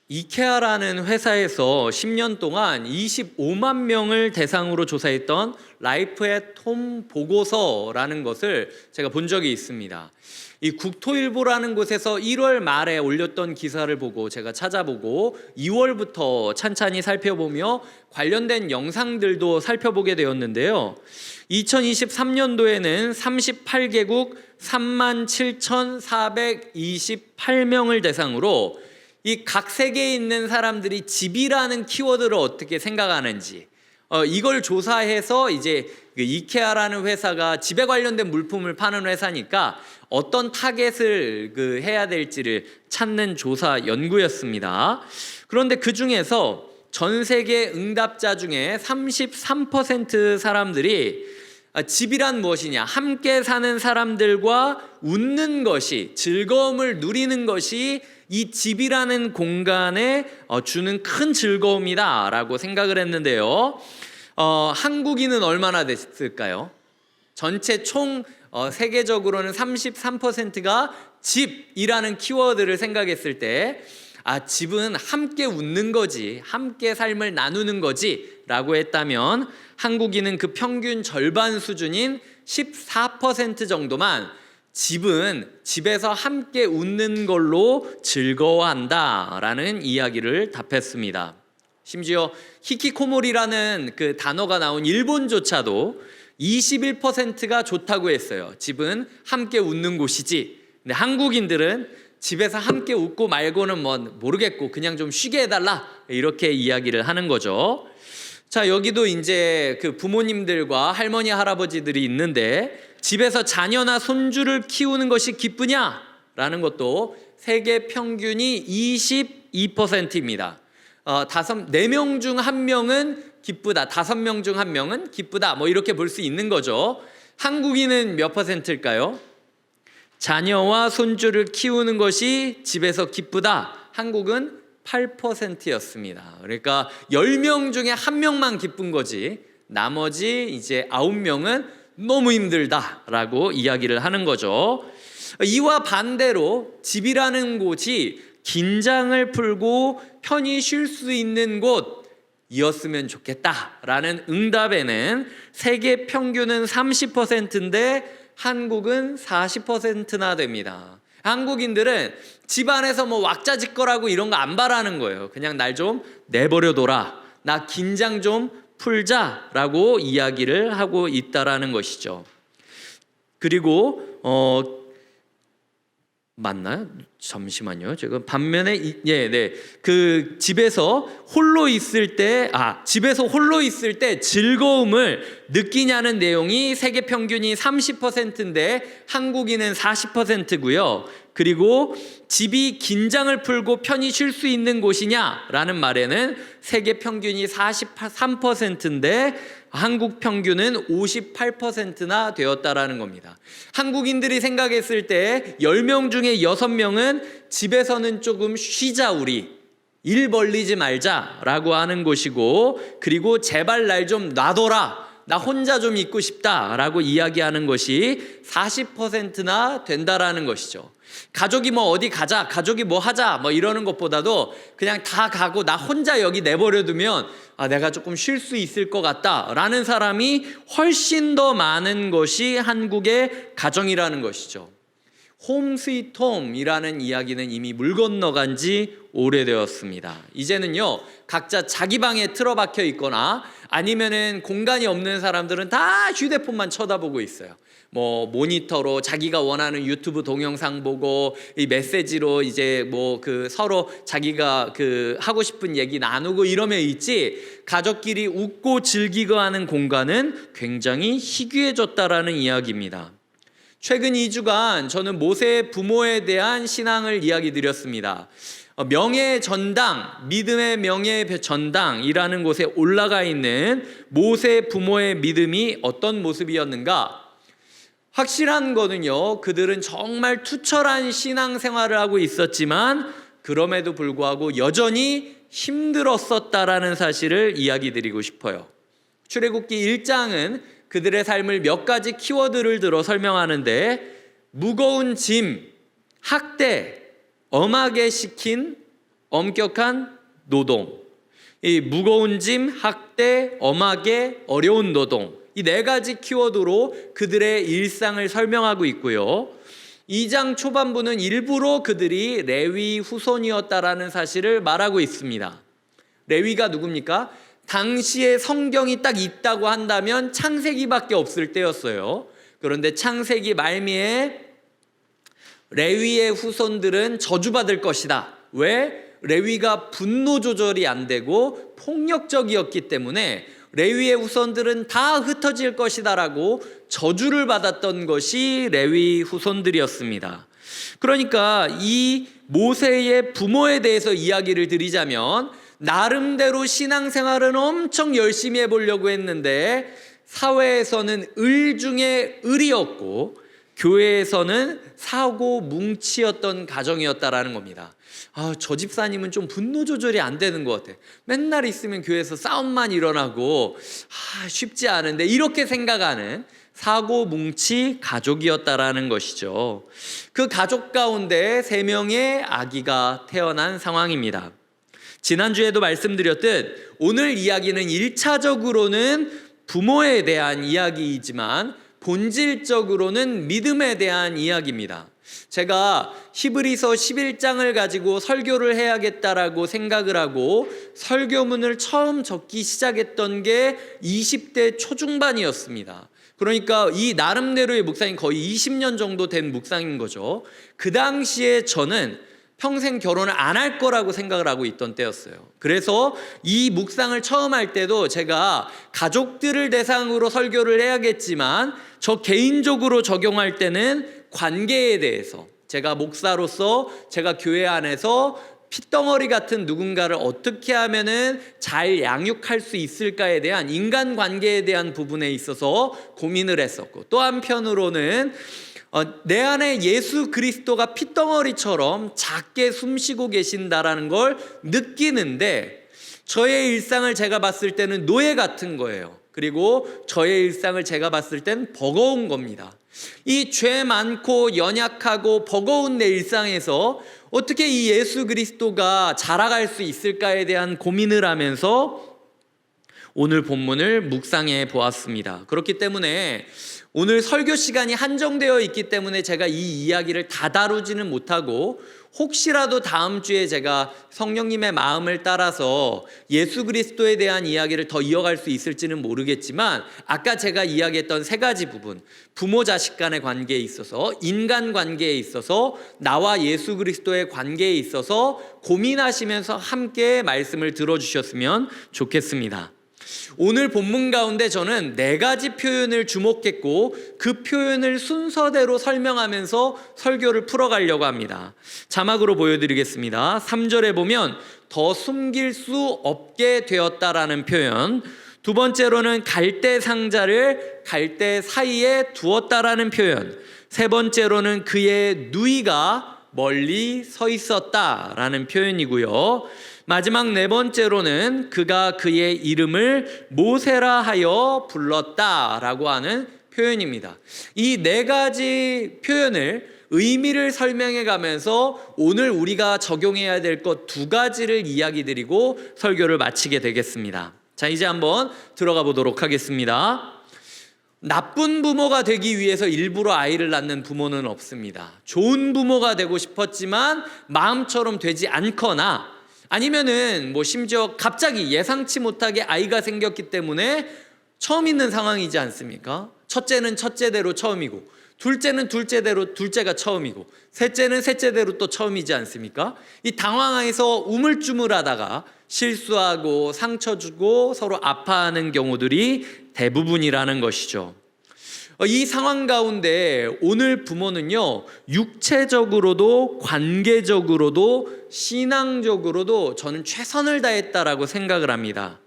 이케아라는 회사에서 10년 동안 25만 명을 대상으로 조사했던 라이프 앳 홈 보고서라는 것을 제가 본 적이 있습니다. 이 국토일보라는 곳에서 1월 말에 올렸던 기사를 보고 제가 찾아보고 2월부터 찬찬히 살펴보며 관련된 영상들도 살펴보게 되었는데요. 2023년도에는 38개국 37,428명을 대상으로 이 각 세계에 있는 사람들이 집이라는 키워드를 어떻게 생각하는지 이걸 조사해서 이제 그 이케아라는 회사가 집에 관련된 물품을 파는 회사니까 어떤 타겟을 해야 될지를 찾는 조사 연구였습니다. 그런데 그 중에서 전 세계 응답자 중에 33% 사람들이 집이란 무엇이냐? 함께 사는 사람들과 웃는 것이, 즐거움을 누리는 것이 이 집이라는 공간에 주는 큰 즐거움이다 라고 생각을 했는데요. 한국인은 얼마나 됐을까요? 전체 총 세계적으로는 33%가 집이라는 키워드를 생각했을 때 집은 함께 웃는 거지, 함께 삶을 나누는 거지 라고 했다면 한국인은 그 평균 절반 수준인 14% 정도만 집은 집에서 함께 웃는 걸로 즐거워한다 라는 이야기를 답했습니다. 심지어 히키코모리라는 그 단어가 나온 일본조차도 21%가 좋다고 했어요. 집은 함께 웃는 곳이지. 근데 한국인들은 집에서 함께 웃고 말고는 모르겠고 그냥 좀 쉬게 해달라 이렇게 이야기를 하는 거죠. 자, 여기도 이제 그 부모님들과 할머니 할아버지들이 있는데 집에서 자녀나 손주를 키우는 것이 기쁘냐? 라는 것도 세계 평균이 22%입니다. 4명 중 1명은 기쁘다, 5명 중 1명은 기쁘다, 이렇게 볼 수 있는 거죠. 한국인은 몇 퍼센트일까요? 자녀와 손주를 키우는 것이 집에서 기쁘다. 한국은 8%였습니다. 그러니까 10명 중에 1명만 기쁜 거지 나머지 이제 9명은 너무 힘들다라고 이야기를 하는 거죠. 이와 반대로 집이라는 곳이 긴장을 풀고 편히 쉴 수 있는 곳이었으면 좋겠다라는 응답에는 세계 평균은 30%인데 한국은 40%나 됩니다. 한국인들은 집 안에서 왁자지껄하고 이런 거 안 바라는 거예요. 그냥 날 좀 내버려둬라, 나 긴장 좀 풀자라고 이야기를 하고 있다라는 것이죠. 그리고 맞나요? 잠시만요. 지금 반면에 그 집에서 홀로 있을 때 즐거움을 느끼냐는 내용이 세계 평균이 30%인데 한국인은 40%고요. 그리고 집이 긴장을 풀고 편히 쉴 수 있는 곳이냐라는 말에는 세계 평균이 43%인데 한국 평균은 58%나 되었다라는 겁니다. 한국인들이 생각했을 때 10명 중에 6명은 집에서는 조금 쉬자, 우리 일 벌리지 말자라고 하는 것이고, 그리고 제발 날 좀 놔둬라, 나 혼자 좀 있고 싶다라고 이야기하는 것이 40%나 된다라는 것이죠. 가족이 어디 가자, 가족이 하자 이러는 것보다도 그냥 다 가고 나 혼자 여기 내버려두면 내가 조금 쉴 수 있을 것 같다라는 사람이 훨씬 더 많은 것이 한국의 가정이라는 것이죠. 홈 스위트 홈이라는 이야기는 이미 물 건너간 지 오래되었습니다. 이제는요, 각자 자기 방에 틀어박혀 있거나 아니면은 공간이 없는 사람들은 다 휴대폰만 쳐다보고 있어요. 모니터로 자기가 원하는 유튜브 동영상 보고 이 메시지로 이제 서로 자기가 하고 싶은 얘기 나누고 이러면 있지, 가족끼리 웃고 즐기고 하는 공간은 굉장히 희귀해졌다라는 이야기입니다. 최근 2주간 저는 모세의 부모에 대한 신앙을 이야기 드렸습니다. 명예의 전당, 믿음의 명예의 전당이라는 곳에 올라가 있는 모세 부모의 믿음이 어떤 모습이었는가? 확실한 거는요, 그들은 정말 투철한 신앙생활을 하고 있었지만 그럼에도 불구하고 여전히 힘들었었다라는 사실을 이야기 드리고 싶어요. 출애굽기 1장은 그들의 삶을 몇 가지 키워드를 들어 설명하는데, 무거운 짐, 학대, 엄하게 시킨 엄격한 노동, 이 무거운 짐, 학대, 엄하게, 어려운 노동, 이 네 가지 키워드로 그들의 일상을 설명하고 있고요. 2장 초반부는 일부러 그들이 레위 후손이었다라는 사실을 말하고 있습니다. 레위가 누굽니까? 당시에 성경이 딱 있다고 한다면 창세기밖에 없을 때였어요. 그런데 창세기 말미에 레위의 후손들은 저주받을 것이다. 왜? 레위가 분노 조절이 안 되고 폭력적이었기 때문에 레위의 후손들은 다 흩어질 것이다라고 저주를 받았던 것이 레위 후손들이었습니다. 그러니까 이 모세의 부모에 대해서 이야기를 드리자면 나름대로 신앙생활은 엄청 열심히 해보려고 했는데 사회에서는 을 중에 을이었고 교회에서는 사고 뭉치였던 가정이었다라는 겁니다. 저 집사님은 좀 분노 조절이 안 되는 것 같아. 맨날 있으면 교회에서 싸움만 일어나고 쉽지 않은데, 이렇게 생각하는 사고 뭉치 가족이었다라는 것이죠. 그 가족 가운데 3명의 아기가 태어난 상황입니다. 지난주에도 말씀드렸듯 오늘 이야기는 1차적으로는 부모에 대한 이야기이지만 본질적으로는 믿음에 대한 이야기입니다. 제가 히브리서 11장을 가지고 설교를 해야겠다라고 생각을 하고 설교문을 처음 적기 시작했던 게 20대 초중반이었습니다. 그러니까 이 나름대로의 묵상이 거의 20년 정도 된 묵상인 거죠. 그 당시에 저는 평생 결혼을 안 할 거라고 생각을 하고 있던 때였어요. 그래서 이 묵상을 처음 할 때도 제가 가족들을 대상으로 설교를 해야겠지만 저 개인적으로 적용할 때는 관계에 대해서, 제가 목사로서 제가 교회 안에서 핏덩어리 같은 누군가를 어떻게 하면은 잘 양육할 수 있을까에 대한 인간관계에 대한 부분에 있어서 고민을 했었고, 또 한편으로는 내 안에 예수 그리스도가 핏덩어리처럼 작게 숨쉬고 계신다라는 걸 느끼는데 저의 일상을 제가 봤을 때는 노예 같은 거예요. 그리고 저의 일상을 제가 봤을 땐 버거운 겁니다. 이 죄 많고 연약하고 버거운 내 일상에서 어떻게 이 예수 그리스도가 자라갈 수 있을까에 대한 고민을 하면서 오늘 본문을 묵상해 보았습니다. 그렇기 때문에 오늘 설교 시간이 한정되어 있기 때문에 제가 이 이야기를 다 다루지는 못하고, 혹시라도 다음 주에 제가 성령님의 마음을 따라서 예수 그리스도에 대한 이야기를 더 이어갈 수 있을지는 모르겠지만, 아까 제가 이야기했던 3가지 부분, 부모 자식 간의 관계에 있어서, 인간 관계에 있어서, 나와 예수 그리스도의 관계에 있어서 고민하시면서 함께 말씀을 들어주셨으면 좋겠습니다. 오늘 본문 가운데 저는 4가지 표현을 주목했고 그 표현을 순서대로 설명하면서 설교를 풀어가려고 합니다. 자막으로 보여드리겠습니다. 3절에 보면 더 숨길 수 없게 되었다라는 표현, 2번째로는 갈대 상자를 갈대 사이에 두었다라는 표현, 3번째로는 그의 누이가 멀리 서 있었다라는 표현이고요. 마지막 4번째로는 그가 그의 이름을 모세라 하여 불렀다라고 하는 표현입니다. 이 4가지 표현을 의미를 설명해 가면서 오늘 우리가 적용해야 될 것 2가지를 이야기 드리고 설교를 마치게 되겠습니다. 자, 이제 한번 들어가 보도록 하겠습니다. 나쁜 부모가 되기 위해서 일부러 아이를 낳는 부모는 없습니다. 좋은 부모가 되고 싶었지만 마음처럼 되지 않거나, 아니면은 심지어 갑자기 예상치 못하게 아이가 생겼기 때문에 처음 있는 상황이지 않습니까? 첫째는 첫째대로 처음이고, 둘째는 둘째대로 둘째가 처음이고, 셋째는 셋째대로 또 처음이지 않습니까? 이 당황해서 우물쭈물하다가 실수하고 상처 주고 서로 아파하는 경우들이 대부분이라는 것이죠. 이 상황 가운데 오늘 부모는요, 육체적으로도 관계적으로도 신앙적으로도 저는 최선을 다했다라고 생각을 합니다.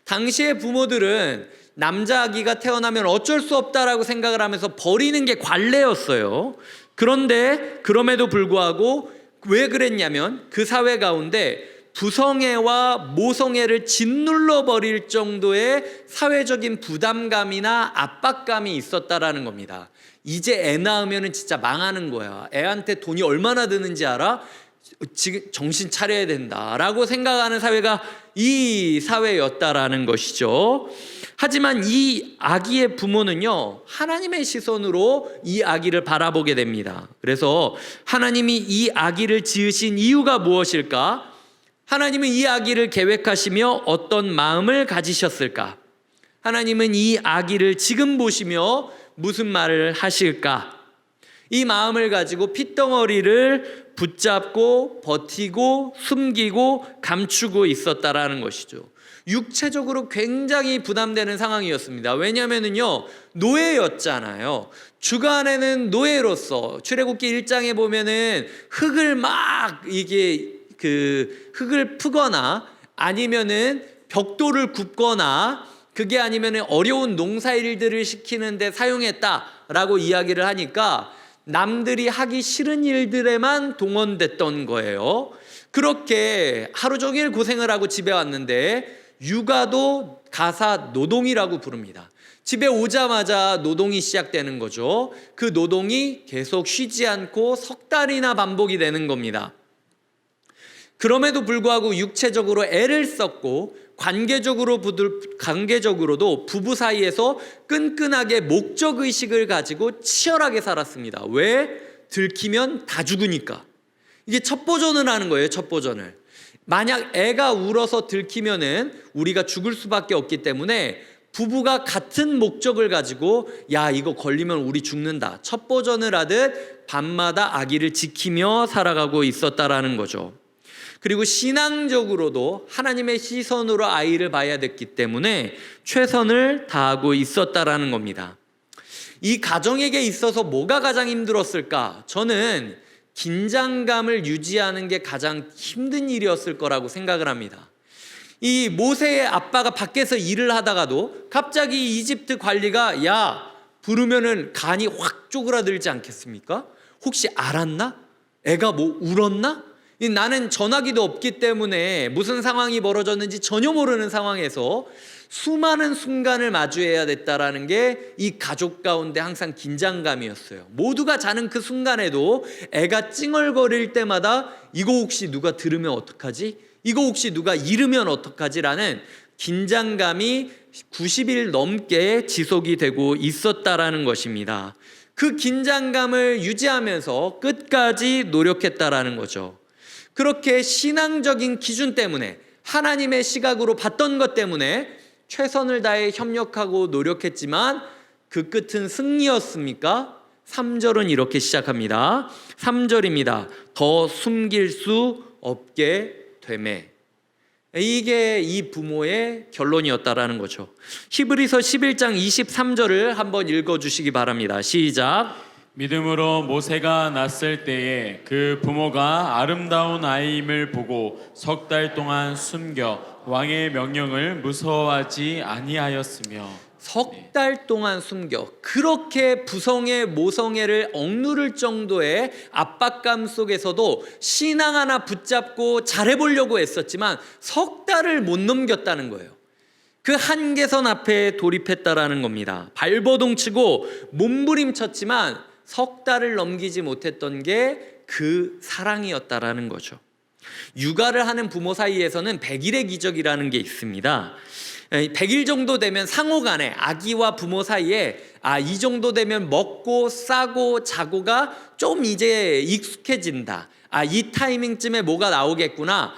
당시의 부모들은 남자 아기가 태어나면 어쩔 수 없다라고 생각을 하면서 버리는 게 관례였어요. 그런데 그럼에도 불구하고 왜 그랬냐면 그 사회 가운데 부성애와 모성애를 짓눌러 버릴 정도의 사회적인 부담감이나 압박감이 있었다라는 겁니다. 이제 애 낳으면 진짜 망하는 거야. 애한테 돈이 얼마나 드는지 알아? 지금 정신 차려야 된다라고 생각하는 사회가 이 사회였다라는 것이죠. 하지만 이 아기의 부모는요, 하나님의 시선으로 이 아기를 바라보게 됩니다. 그래서 하나님이 이 아기를 지으신 이유가 무엇일까? 하나님은 이 아기를 계획하시며 어떤 마음을 가지셨을까? 하나님은 이 아기를 지금 보시며 무슨 말을 하실까? 이 마음을 가지고 핏덩어리를 붙잡고 버티고 숨기고 감추고 있었다라는 것이죠. 육체적으로 굉장히 부담되는 상황이었습니다. 왜냐하면요, 노예였잖아요. 주간에는 노예로서 출애굽기 1장에 보면은 흙을 막 흙을 푸거나 아니면은 벽돌을 굽거나 그게 아니면은 어려운 농사일들을 시키는데 사용했다라고 이야기를 하니까 남들이 하기 싫은 일들에만 동원됐던 거예요. 그렇게 하루 종일 고생을 하고 집에 왔는데 육아도 가사 노동이라고 부릅니다. 집에 오자마자 노동이 시작되는 거죠. 그 노동이 계속 쉬지 않고 석 달이나 반복이 되는 겁니다. 그럼에도 불구하고 육체적으로 애를 썼고 관계적으로도 부부 사이에서 끈끈하게 목적의식을 가지고 치열하게 살았습니다. 왜? 들키면 다 죽으니까. 이게 첫 버전을 하는 거예요. 첫 버전을. 만약 애가 울어서 들키면은 우리가 죽을 수밖에 없기 때문에 부부가 같은 목적을 가지고 야, 이거 걸리면 우리 죽는다. 첫 버전을 하듯 밤마다 아기를 지키며 살아가고 있었다라는 거죠. 그리고 신앙적으로도 하나님의 시선으로 아이를 봐야 됐기 때문에 최선을 다하고 있었다라는 겁니다. 이 가정에게 있어서 뭐가 가장 힘들었을까? 저는 긴장감을 유지하는 게 가장 힘든 일이었을 거라고 생각을 합니다. 이 모세의 아빠가 밖에서 일을 하다가도 갑자기 이집트 관리가 야, 부르면은 간이 확 쪼그라들지 않겠습니까? 혹시 알았나? 애가 뭐 울었나? 나는 전화기도 없기 때문에 무슨 상황이 벌어졌는지 전혀 모르는 상황에서 수많은 순간을 마주해야 됐다라는 게 이 가족 가운데 항상 긴장감이었어요. 모두가 자는 그 순간에도 애가 찡얼거릴 때마다 이거 혹시 누가 들으면 어떡하지? 이거 혹시 누가 잃으면 어떡하지라는 긴장감이 90일 넘게 지속이 되고 있었다라는 것입니다. 그 긴장감을 유지하면서 끝까지 노력했다라는 거죠. 그렇게 신앙적인 기준 때문에 하나님의 시각으로 봤던 것 때문에 최선을 다해 협력하고 노력했지만 그 끝은 승리였습니까? 3절은 이렇게 시작합니다. 3절입니다. 더 숨길 수 없게 되매. 이게 이 부모의 결론이었다라는 거죠. 히브리서 11장 23절을 한번 읽어주시기 바랍니다. 시작. 믿음으로 모세가 낳았을 때에 그 부모가 아름다운 아이임을 보고 석 달 동안 숨겨 왕의 명령을 무서워하지 아니하였으며. 석 달 동안 숨겨 그렇게 부성애 모성애를 억누를 정도의 압박감 속에서도 신앙 하나 붙잡고 잘해보려고 했었지만 석 달을 못 넘겼다는 거예요. 그 한계선 앞에 돌입했다라는 겁니다. 발버둥치고 몸부림쳤지만 석 달을 넘기지 못했던 게 그 사랑이었다라는 거죠. 육아를 하는 부모 사이에서는 100일의 기적이라는 게 있습니다. 100일 정도 되면 상호 간에 아기와 부모 사이에 이 정도 되면 먹고 싸고 자고가 좀 이제 익숙해진다. 이 타이밍쯤에 뭐가 나오겠구나.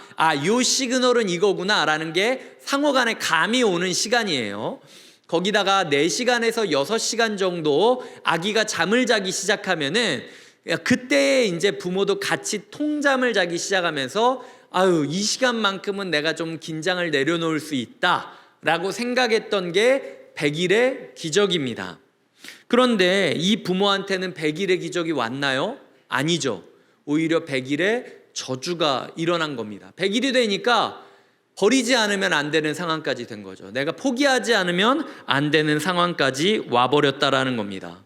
요 시그널은 이거구나 라는 게 상호 간에 감이 오는 시간이에요. 거기다가 4시간에서 6시간 정도 아기가 잠을 자기 시작하면은 그때 이제 부모도 같이 통잠을 자기 시작하면서 이 시간만큼은 내가 좀 긴장을 내려놓을 수 있다라고 생각했던 게 100일의 기적입니다. 그런데 이 부모한테는 100일의 기적이 왔나요? 아니죠. 오히려 100일의 저주가 일어난 겁니다. 100일이 되니까 버리지 않으면 안 되는 상황까지 된 거죠. 내가 포기하지 않으면 안 되는 상황까지 와버렸다라는 겁니다.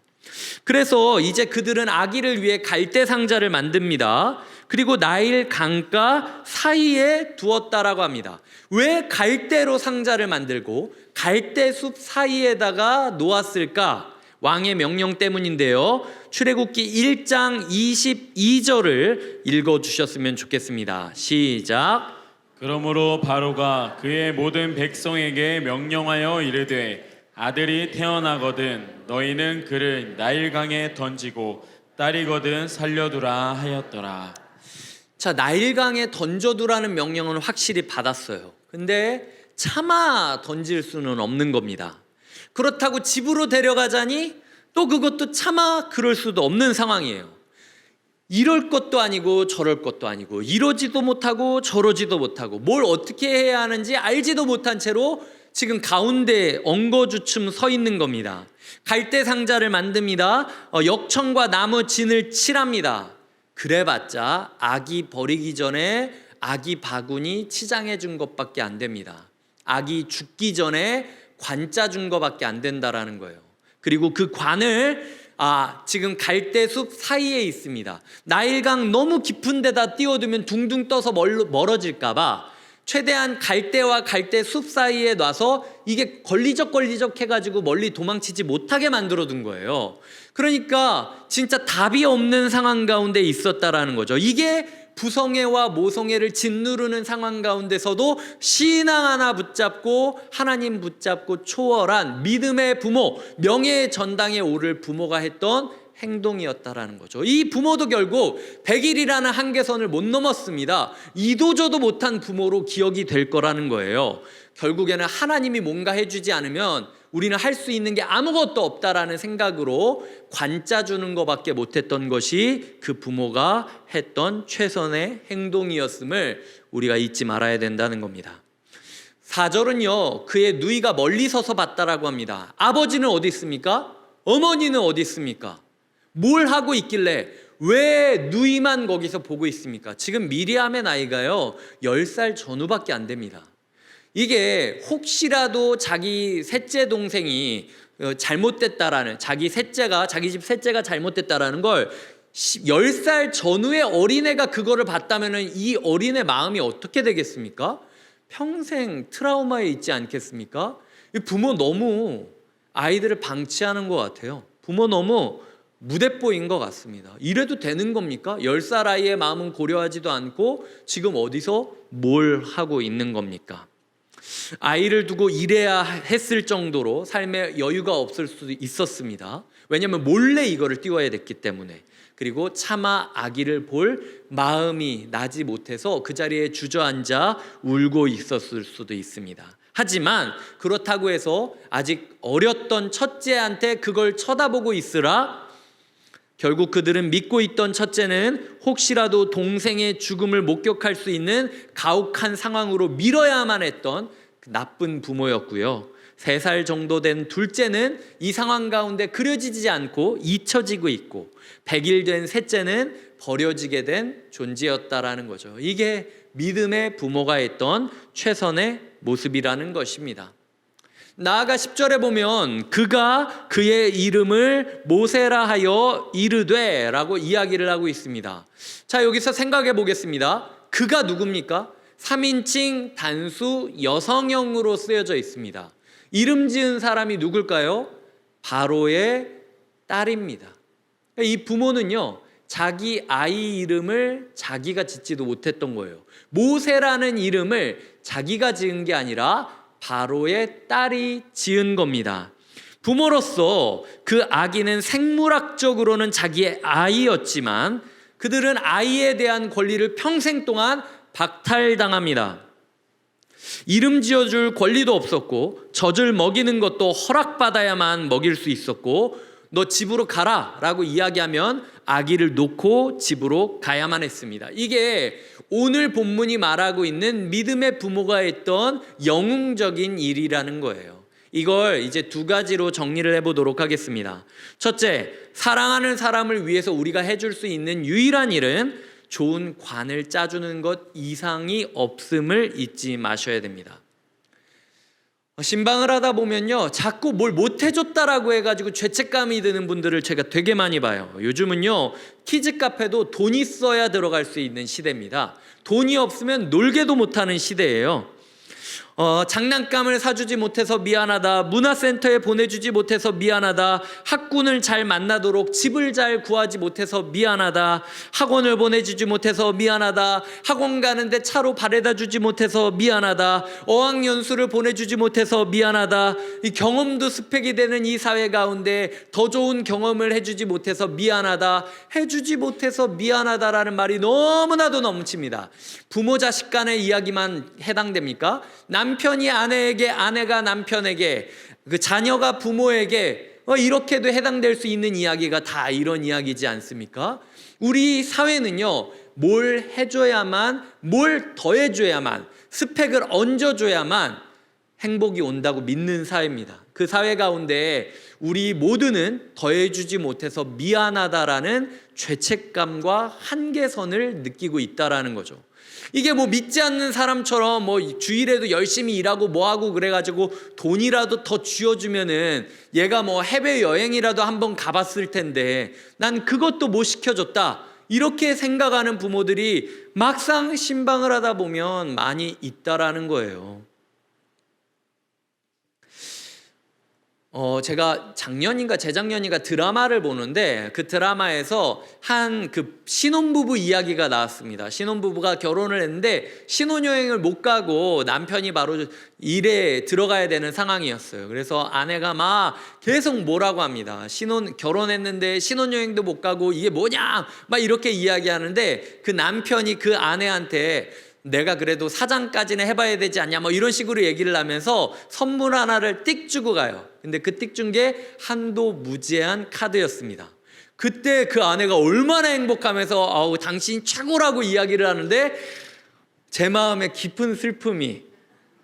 그래서 이제 그들은 아기를 위해 갈대 상자를 만듭니다. 그리고 나일 강가 사이에 두었다라고 합니다. 왜 갈대로 상자를 만들고 갈대 숲 사이에다가 놓았을까? 왕의 명령 때문인데요. 출애굽기 1장 22절을 읽어주셨으면 좋겠습니다. 시작. 그러므로 바로가 그의 모든 백성에게 명령하여 이르되 아들이 태어나거든 너희는 그를 나일강에 던지고 딸이거든 살려두라 하였더라. 자, 나일강에 던져두라는 명령은 확실히 받았어요. 근데 차마 던질 수는 없는 겁니다. 그렇다고 집으로 데려가자니 또 그것도 차마 그럴 수도 없는 상황이에요. 이럴 것도 아니고 저럴 것도 아니고 이러지도 못하고 저러지도 못하고 뭘 어떻게 해야 하는지 알지도 못한 채로 지금 가운데 엉거주춤 서 있는 겁니다. 갈대 상자를 만듭니다. 역청과 나무 진을 칠합니다. 그래봤자 아기 버리기 전에 아기 바구니 치장해 준 것밖에 안 됩니다. 아기 죽기 전에 관짜 준 것밖에 안 된다라는 거예요. 그리고 그 관을 지금 갈대숲 사이에 있습니다. 나일강 너무 깊은 데다 띄워두면 둥둥 떠서 멀어질까봐 최대한 갈대와 갈대숲 사이에 놔서 이게 걸리적 해가지고 멀리 도망치지 못하게 만들어 둔 거예요. 그러니까 진짜 답이 없는 상황 가운데 있었다라는 거죠. 이게 부성애와 모성애를 짓누르는 상황 가운데서도 신앙 하나 붙잡고 하나님 붙잡고 초월한 믿음의 부모, 명예의 전당에 오를 부모가 했던 행동이었다라는 거죠. 이 부모도 결국 100일이라는 한계선을 못 넘었습니다. 이도저도 못한 부모로 기억이 될 거라는 거예요. 결국에는 하나님이 뭔가 해주지 않으면 우리는 할 수 있는 게 아무것도 없다라는 생각으로 관짜 주는 것밖에 못했던 것이 그 부모가 했던 최선의 행동이었음을 우리가 잊지 말아야 된다는 겁니다. 4절은요, 그의 누이가 멀리 서서 봤다라고 합니다. 아버지는 어디 있습니까? 어머니는 어디 있습니까? 뭘 하고 있길래 왜 누이만 거기서 보고 있습니까? 지금 미리암의 나이가요 10살 전후밖에 안 됩니다. 이게 혹시라도 자기 셋째 동생이 잘못됐다라는, 자기 집 셋째가 잘못됐다라는 걸 10살 전후의 어린애가 그거를 봤다면 이 어린애 마음이 어떻게 되겠습니까? 평생 트라우마에 있지 않겠습니까? 부모 너무 아이들을 방치하는 것 같아요. 부모 너무 무대뽀인 것 같습니다. 이래도 되는 겁니까? 10살 아이의 마음은 고려하지도 않고 지금 어디서 뭘 하고 있는 겁니까? 아이를 두고 일해야 했을 정도로 삶에 여유가 없을 수도 있었습니다. 왜냐하면 몰래 이거를 띄워야 됐기 때문에. 그리고 차마 아기를 볼 마음이 나지 못해서 그 자리에 주저앉아 울고 있었을 수도 있습니다. 하지만 그렇다고 해서 아직 어렸던 첫째한테 그걸 쳐다보고 있으라 결국 그들은 믿고 있던 첫째는 혹시라도 동생의 죽음을 목격할 수 있는 가혹한 상황으로 밀어야만 했던 나쁜 부모였고요. 3살 정도 된 둘째는 이 상황 가운데 그려지지 않고 잊혀지고 있고 100일 된 셋째는 버려지게 된 존재였다라는 거죠. 이게 믿음의 부모가 했던 최선의 모습이라는 것입니다. 나아가 10절에 보면 그가 그의 이름을 모세라 하여 이르되 라고 이야기를 하고 있습니다. 자, 여기서 생각해 보겠습니다. 그가 누굽니까? 3인칭 단수 여성형으로 쓰여져 있습니다. 이름 지은 사람이 누굴까요? 바로의 딸입니다. 이 부모는요, 자기 아이 이름을 자기가 짓지도 못했던 거예요. 모세라는 이름을 자기가 지은 게 아니라 바로의 딸이 지은 겁니다. 부모로서 그 아기는 생물학적으로는 자기의 아이였지만 그들은 아이에 대한 권리를 평생 동안 박탈당합니다. 이름 지어줄 권리도 없었고 젖을 먹이는 것도 허락받아야만 먹일 수 있었고 너 집으로 가라 라고 이야기하면 아기를 놓고 집으로 가야만 했습니다. 이게 오늘 본문이 말하고 있는 믿음의 부모가 했던 영웅적인 일이라는 거예요. 이걸 이제 2가지로 정리를 해보도록 하겠습니다. 첫째, 사랑하는 사람을 위해서 우리가 해줄 수 있는 유일한 일은 좋은 관을 짜주는 것 이상이 없음을 잊지 마셔야 됩니다. 신방을 하다 보면요, 자꾸 뭘 못해줬다라고 해가지고 죄책감이 드는 분들을 제가 되게 많이 봐요. 요즘은요, 키즈 카페도 돈 있어야 들어갈 수 있는 시대입니다. 돈이 없으면 놀게도 못하는 시대예요. 장난감을 사주지 못해서 미안하다. 문화센터에 보내주지 못해서 미안하다. 학군을 잘 만나도록 집을 잘 구하지 못해서 미안하다. 학원을 보내주지 못해서 미안하다. 학원 가는데 차로 바래다 주지 못해서 미안하다. 어학연수를 보내주지 못해서 미안하다. 이 경험도 스펙이 되는 이 사회 가운데 더 좋은 경험을 해주지 못해서 미안하다. 해주지 못해서 미안하다라는 말이 너무나도 넘칩니다. 부모 자식 간의 이야기만 해당됩니까? 남편이 아내에게, 아내가 남편에게, 그 자녀가 부모에게 이렇게도 해당될 수 있는 이야기가 다 이런 이야기지 않습니까? 우리 사회는요, 뭘 해줘야만, 뭘 더해줘야만, 스펙을 얹어줘야만 행복이 온다고 믿는 사회입니다. 그 사회 가운데 우리 모두는 더해주지 못해서 미안하다라는 죄책감과 한계선을 느끼고 있다라는 거죠. 이게 뭐 믿지 않는 사람처럼 뭐 주일에도 열심히 일하고 뭐하고 그래가지고 돈이라도 더 쥐어주면은 얘가 뭐 해외여행이라도 한번 가봤을 텐데 난 그것도 못 시켜줬다, 이렇게 생각하는 부모들이 막상 신방을 하다 보면 많이 있다라는 거예요. 제가 작년인가 재작년인가 드라마를 보는데 그 드라마에서 한 그 신혼부부 이야기가 나왔습니다. 신혼부부가 결혼을 했는데 신혼여행을 못 가고 남편이 바로 일에 들어가야 되는 상황이었어요. 그래서 아내가 막 계속 뭐라고 합니다. 결혼했는데 신혼여행도 못 가고 이게 뭐냐 막 이렇게 이야기하는데 그 남편이 그 아내한테 내가 그래도 사장까지는 해봐야 되지 않냐 뭐 이런 식으로 얘기를 하면서 선물 하나를 띡 주고 가요. 근데 그 띡 준 게 한도 무제한 카드였습니다. 그때 그 아내가 얼마나 행복하면서 아우 당신이 최고라고 이야기를 하는데 제 마음에 깊은 슬픔이,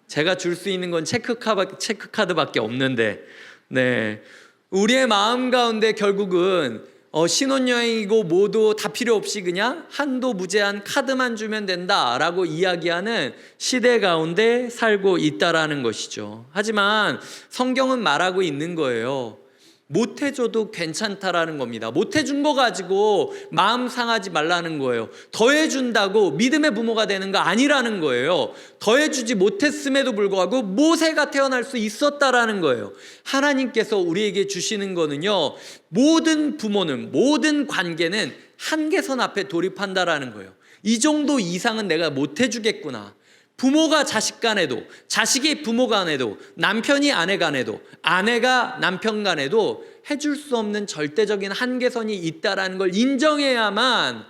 제가 줄 수 있는 건 체크카드밖에 없는데, 네, 우리의 마음 가운데 결국은 신혼여행이고 뭐도 다 필요 없이 그냥 한도 무제한 카드만 주면 된다라고 이야기하는 시대 가운데 살고 있다라는 것이죠. 하지만 성경은 말하고 있는 거예요. 못 해줘도 괜찮다라는 겁니다. 못 해준 거 가지고 마음 상하지 말라는 거예요. 더해준다고 믿음의 부모가 되는 거 아니라는 거예요. 더해주지 못했음에도 불구하고 모세가 태어날 수 있었다라는 거예요. 하나님께서 우리에게 주시는 거는요, 모든 부모는, 모든 관계는 한계선 앞에 돌입한다라는 거예요. 이 정도 이상은 내가 못 해주겠구나. 부모가 자식 간에도, 자식이 부모 간에도, 남편이 아내 간에도, 아내가 남편 간에도 해줄 수 없는 절대적인 한계선이 있다라는 걸 인정해야만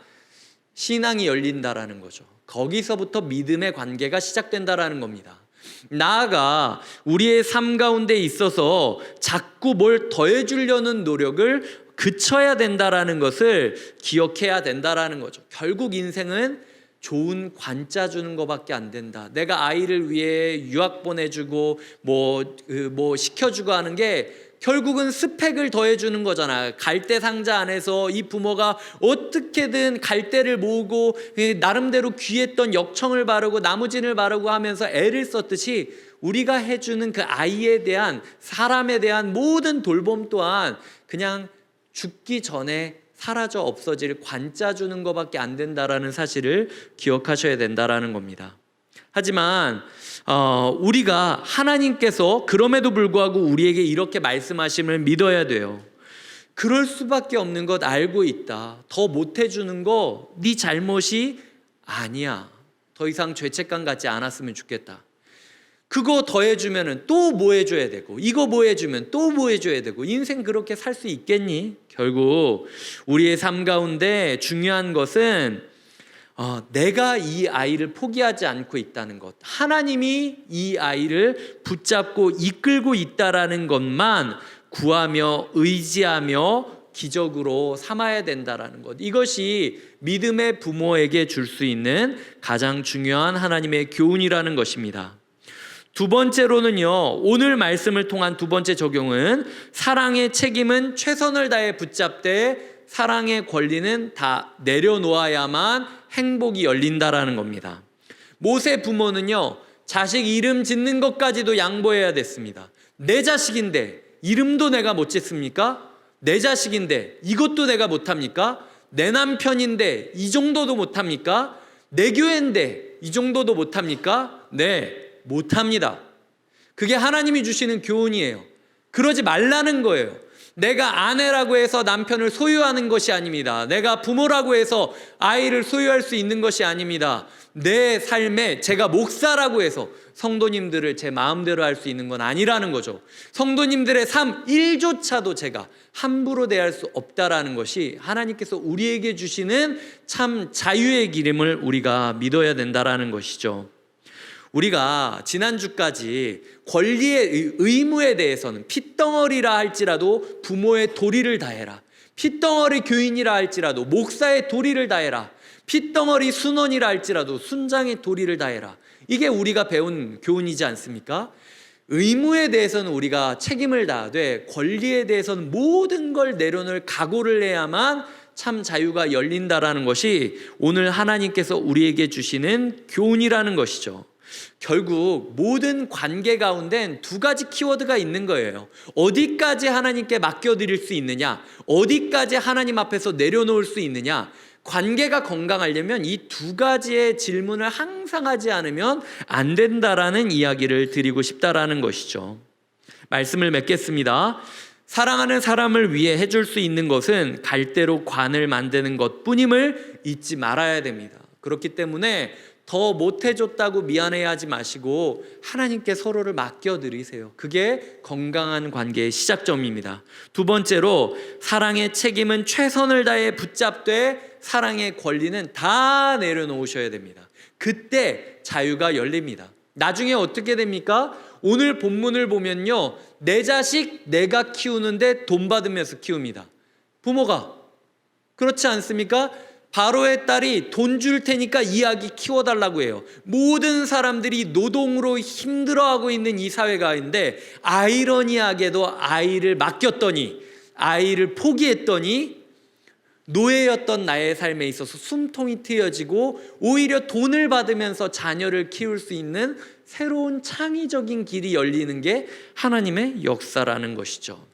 신앙이 열린다라는 거죠. 거기서부터 믿음의 관계가 시작된다라는 겁니다. 나아가 우리의 삶 가운데 있어서 자꾸 뭘 더해주려는 노력을 그쳐야 된다라는 것을 기억해야 된다라는 거죠. 결국 인생은 좋은 관짜 주는 것밖에 안 된다. 내가 아이를 위해 유학 보내주고 뭐 시켜주고 하는 게 결국은 스펙을 더해주는 거잖아. 갈대 상자 안에서 이 부모가 어떻게든 갈대를 모으고 나름대로 귀했던 역청을 바르고 나무진을 바르고 하면서 애를 썼듯이 우리가 해주는 그 아이에 대한, 사람에 대한 모든 돌봄 또한 그냥 죽기 전에 사라져 없어질 관짜 주는 것밖에 안 된다라는 사실을 기억하셔야 된다라는 겁니다. 하지만 우리가 하나님께서 그럼에도 불구하고 우리에게 이렇게 말씀하심을 믿어야 돼요. 그럴 수밖에 없는 것 알고 있다. 더 못해주는 거 네 잘못이 아니야. 더 이상 죄책감 갖지 않았으면 좋겠다. 그거 더 해주면 또 뭐 해줘야 되고, 이거 뭐 해주면 또 뭐 해줘야 되고, 인생 그렇게 살 수 있겠니? 결국 우리의 삶 가운데 중요한 것은 내가 이 아이를 포기하지 않고 있다는 것, 하나님이 이 아이를 붙잡고 이끌고 있다라는 것만 구하며 의지하며 기적으로 삼아야 된다라는 것, 이것이 믿음의 부모에게 줄 수 있는 가장 중요한 하나님의 교훈이라는 것입니다. 두 번째로는요, 오늘 말씀을 통한 두 번째 적용은 사랑의 책임은 최선을 다해 붙잡되 사랑의 권리는 다 내려놓아야만 행복이 열린다라는 겁니다. 모세 부모는요, 자식 이름 짓는 것까지도 양보해야 됐습니다. 내 자식인데 이름도 내가 못 짓습니까? 내 자식인데 이것도 내가 못합니까? 내 남편인데 이 정도도 못합니까? 내 교회인데 이 정도도 못합니까? 네, 못합니다. 그게 하나님이 주시는 교훈이에요. 그러지 말라는 거예요. 내가 아내라고 해서 남편을 소유하는 것이 아닙니다. 내가 부모라고 해서 아이를 소유할 수 있는 것이 아닙니다. 내 삶에 제가 목사라고 해서 성도님들을 제 마음대로 할 수 있는 건 아니라는 거죠. 성도님들의 삶 1조차도 제가 함부로 대할 수 없다라는 것이 하나님께서 우리에게 주시는 참 자유의 기름을 우리가 믿어야 된다라는 것이죠. 우리가 지난주까지 권리의 의무에 대해서는 핏덩어리라 할지라도 부모의 도리를 다해라, 핏덩어리 교인이라 할지라도 목사의 도리를 다해라, 핏덩어리 순원이라 할지라도 순장의 도리를 다해라, 이게 우리가 배운 교훈이지 않습니까? 의무에 대해서는 우리가 책임을 다하되 권리에 대해서는 모든 걸 내려놓을 각오를 해야만 참 자유가 열린다라는 것이 오늘 하나님께서 우리에게 주시는 교훈이라는 것이죠. 결국 모든 관계 가운데는 두 가지 키워드가 있는 거예요. 어디까지 하나님께 맡겨드릴 수 있느냐, 어디까지 하나님 앞에서 내려놓을 수 있느냐. 관계가 건강하려면 이 두 가지의 질문을 항상 하지 않으면 안 된다라는 이야기를 드리고 싶다라는 것이죠. 말씀을 맺겠습니다. 사랑하는 사람을 위해 해줄 수 있는 것은 갈대로 관을 만드는 것뿐임을 잊지 말아야 됩니다. 그렇기 때문에 더 못해줬다고 미안해하지 마시고 하나님께 서로를 맡겨드리세요. 그게 건강한 관계의 시작점입니다. 두 번째로, 사랑의 책임은 최선을 다해 붙잡되 사랑의 권리는 다 내려놓으셔야 됩니다. 그때 자유가 열립니다. 나중에 어떻게 됩니까? 오늘 본문을 보면요, 내 자식 내가 키우는데 돈 받으면서 키웁니다. 부모가. 그렇지 않습니까? 바로의 딸이 돈 줄 테니까 이 아기 키워달라고 해요. 모든 사람들이 노동으로 힘들어하고 있는 이 사회 가운데 아이러니하게도 아이를 맡겼더니, 아이를 포기했더니 노예였던 나의 삶에 있어서 숨통이 트여지고 오히려 돈을 받으면서 자녀를 키울 수 있는 새로운 창의적인 길이 열리는 게 하나님의 역사라는 것이죠.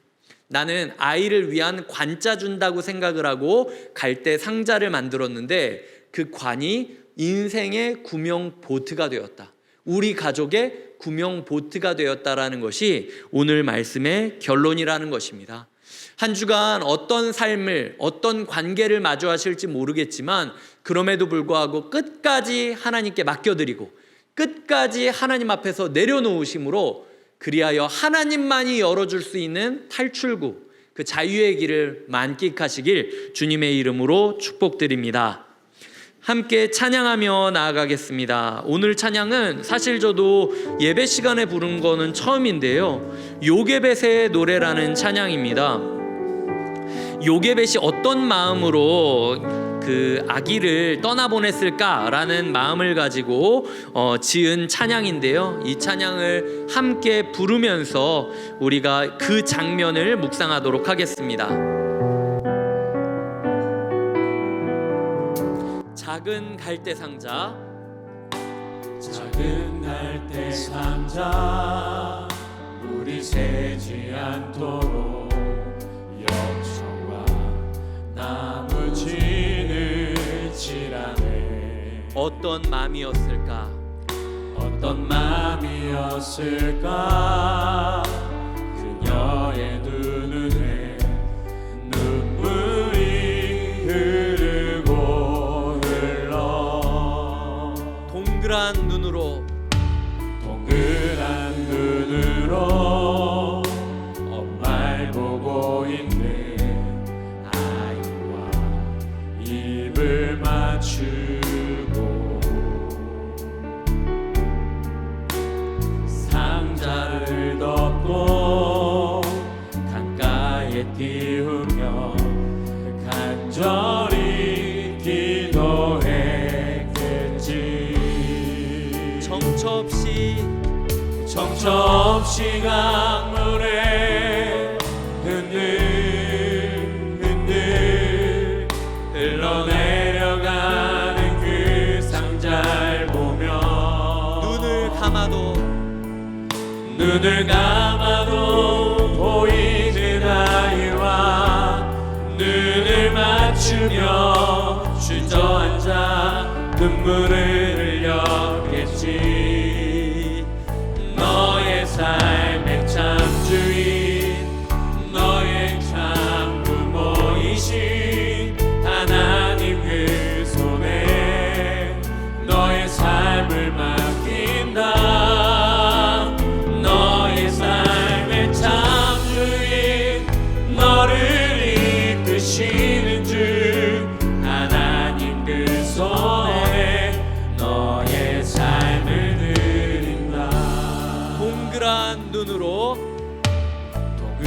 나는 아이를 위한 관자 준다고 생각을 하고 갈대 상자를 만들었는데 그 관이 인생의 구명 보트가 되었다. 우리 가족의 구명 보트가 되었다라는 것이 오늘 말씀의 결론이라는 것입니다. 한 주간 어떤 삶을, 어떤 관계를 마주하실지 모르겠지만 그럼에도 불구하고 끝까지 하나님께 맡겨드리고 끝까지 하나님 앞에서 내려놓으심으로 그리하여 하나님만이 열어줄 수 있는 탈출구, 그 자유의 길을 만끽하시길 주님의 이름으로 축복드립니다. 함께 찬양하며 나아가겠습니다. 오늘 찬양은 사실 저도 예배 시간에 부른 거는 처음인데요, 요게벳의 노래라는 찬양입니다. 요게벳이 어떤 마음으로 그 아기를 떠나보냈을까라는 마음을 가지고 지은 찬양인데요, 이 찬양을 함께 부르면서 우리가 그 장면을 묵상하도록 하겠습니다. 작은 갈대 상자, 작은 갈대 상자, 물이 새지 않도록 역청과 나무 지느칠하네. 어떤 마음이었을까? 어떤 마음이었을까? 그녀의 두 눈에 눈물이 흐르고 흘러. 동그란 눈으로 엄마를 보고 있는 아이와 입을 맞추고 상자를 덮고 강가에 띄우며 간절히 기도했겠지. 정처 없이 강물에 흔들 흘러내려가는 그 상자를 보며 눈을 감아도 보이는 아이와 눈을 맞추며 주저앉아 눈물을 흘렸겠지.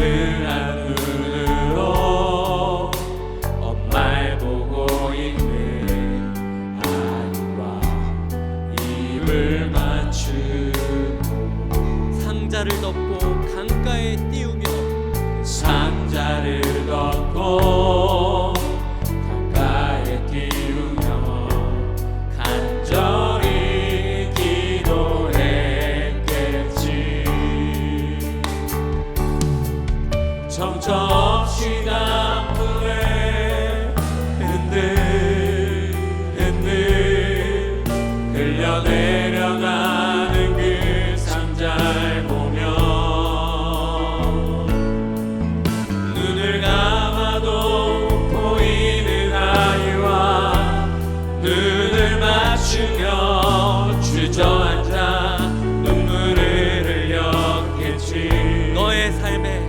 그늘한 눈으로 엄마를 보고 있는 아이와 입을 맞추고 상자를 덮고 강가에 띄우며 상자를 덮고 강가에 띄우며 간절히 기도했겠지. 정처없이 단풍에 흔들 흘려내려가는 그 상자를 보며 눈을 감아도 보이는 아이와 눈을 맞추며 주저앉아 눈물을 흘렸겠지. 너의 삶의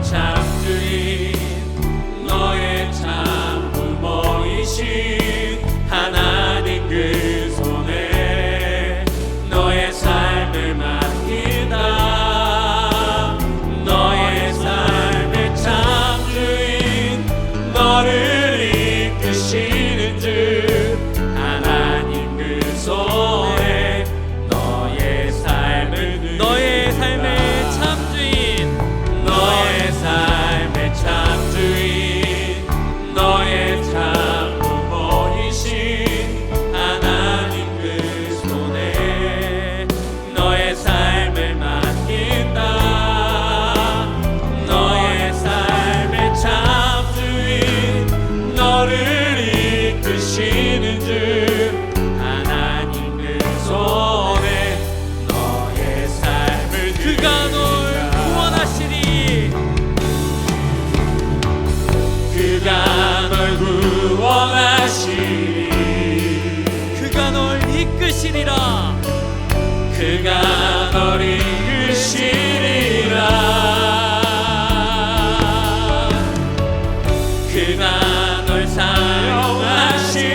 참주인 너의 참 부모이신 하나님 그 손에 너의 삶을 맡긴다. 너의 삶의 참주인 너를 이끄시는 주 하나님 그 손에 너의 삶의 참주인 너의 참 부모이신 하나님 그 손에 너의 삶을 맡긴다. 너의 삶의 참주인 너를 이끄시는 주 하나님 그 손에 너의 삶을 그가 널 구원하시리. 그가 널 구원하시리. 그가 널 이끄시리라. 그가 널 이끄시리라. 그가 널 사용하시리.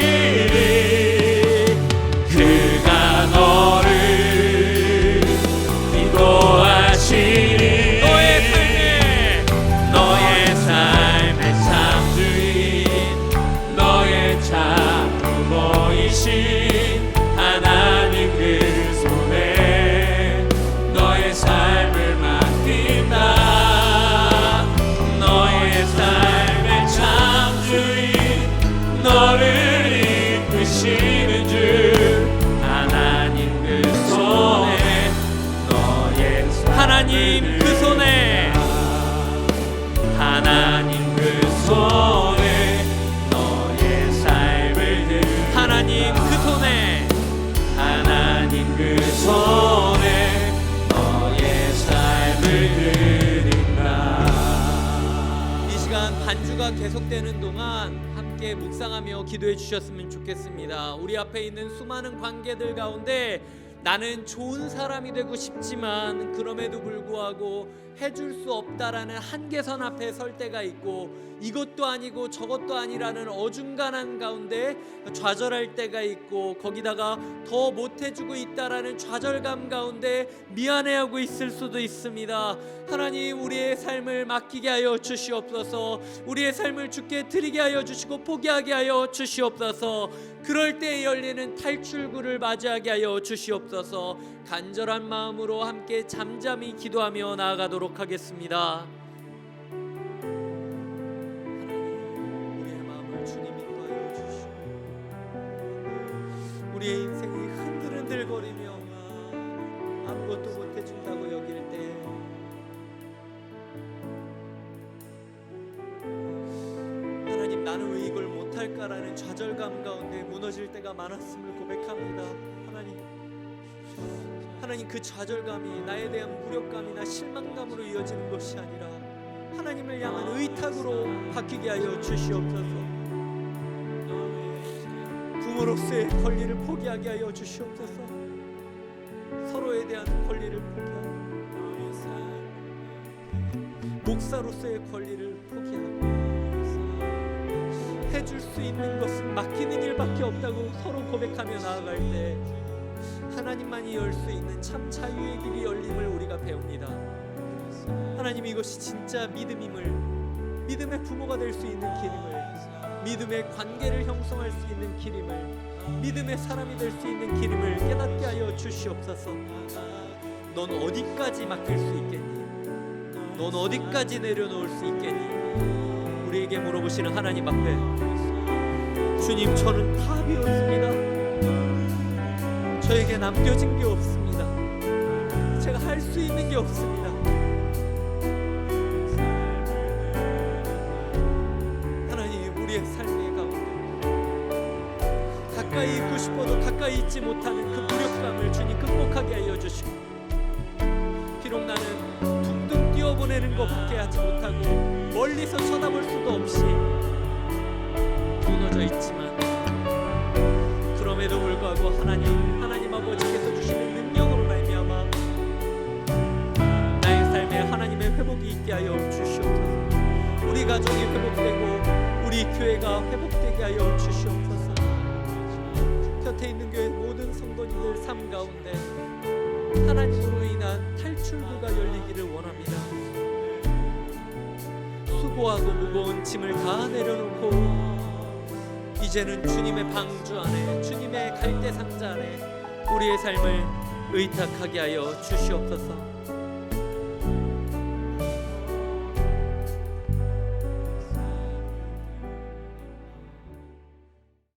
그가 너를 인도하시리. 너의 삶의 참주인 너의 참 부모이신 하나님 그 손에 너의 삶을 맡긴다. 너의 삶의 참주인 너를 이끄시는 주 하나님 그 손에 너의 하나님 그 손에 하나님 그 손에 너의 삶을 들 하나님 그 손에 하나님 그 손에 너의 삶을 드린다. 이 시간 반주가 계속되는 동안 함께 묵상하며 기도해 주셨으면 좋겠습니다. 우리 앞에 있는 수많은 관계들 가운데 나는 좋은 사람이 되고 싶지만 그럼에도 불구하고 해줄 수 없다라는 한계선 앞에 설 때가 있고 이것도 아니고 저것도 아니라는 어중간한 가운데 좌절할 때가 있고 거기다가 더 못해주고 있다라는 좌절감 가운데 미안해하고 있을 수도 있습니다. 하나님 우리의 삶을 맡기게 하여 주시옵소서. 우리의 삶을 주께 드리게 하여 주시고 포기하게 하여 주시옵소서. 그럴 때 열리는 탈출구를 맞이하게 하여 주시옵소서. 간절한 마음으로 함께 잠잠히 기도하며 나아가도록 하겠습니다. 하나님 우리의 마음을 주님 인도하여 주시오. 우리의 인생이 흔들흔들거리며 아무것도 못해준다고 여길 때 하나님 나는 왜 이걸 못할까라는 좌절감 가운데 무너질 때가 많았음을 고백합니다. 하나님 그 좌절감이 나에 대한 무력감이나 실망감으로 이어지는 것이 아니라 하나님을 향한 의탁으로 바뀌게 하여 주시옵소서. 부모로서의 권리를 포기하게 하여 주시옵소서. 서로에 대한 권리를 포기하고 목사로서의 권리를 포기하고 해줄 수 있는 것은 맡기는 일밖에 없다고 서로 고백하며 나아갈 때 하나님만이 열 수 있는 참 자유의 길이 열림을 우리가 배웁니다. 하나님, 이것이 진짜 믿음임을, 믿음의 부모가 될 수 있는 길임을, 믿음의 관계를 형성할 수 있는 길임을, 믿음의 사람이 될 수 있는 길임을 깨닫게 하여 주시옵소서. 넌 어디까지 맡길 수 있겠니? 넌 어디까지 내려놓을 수 있겠니? 우리에게 물어보시는 하나님 앞에, 주님, 저는 다 비웠습니다. 저에게 남겨진 게 없습니다. 제가 할 수 있는 게 없습니다. 하나님, 우리의 삶의 가운데 가까이 있고 싶어도 가까이 있지 못하는 그 무력감을 주님 극복하게 하여 주시고, 비록 나는 둥둥 뛰어보내는 것밖에 하지 못하고 멀리서 쳐다볼 수도 없이 무너져 있지만, 그럼에도 불구하고 하나님 아버지께서 주시는 능력으로 말미암아 나의 삶에 하나님의 회복이 있게 하여 주시옵소서. 우리 가정이 회복되고 우리 교회가 회복되게 하여 주시옵소서. 곁에 있는 교회 모든 성도님들 삶 가운데 하나님으로 인한 탈출구가 열리기를 원합니다. 수고하고 무거운 짐을 다 내려놓고 이제는 주님의 방주 안에, 주님의 갈대 상자 안에 우리의 삶을 의탁하게 하여 주시옵소서.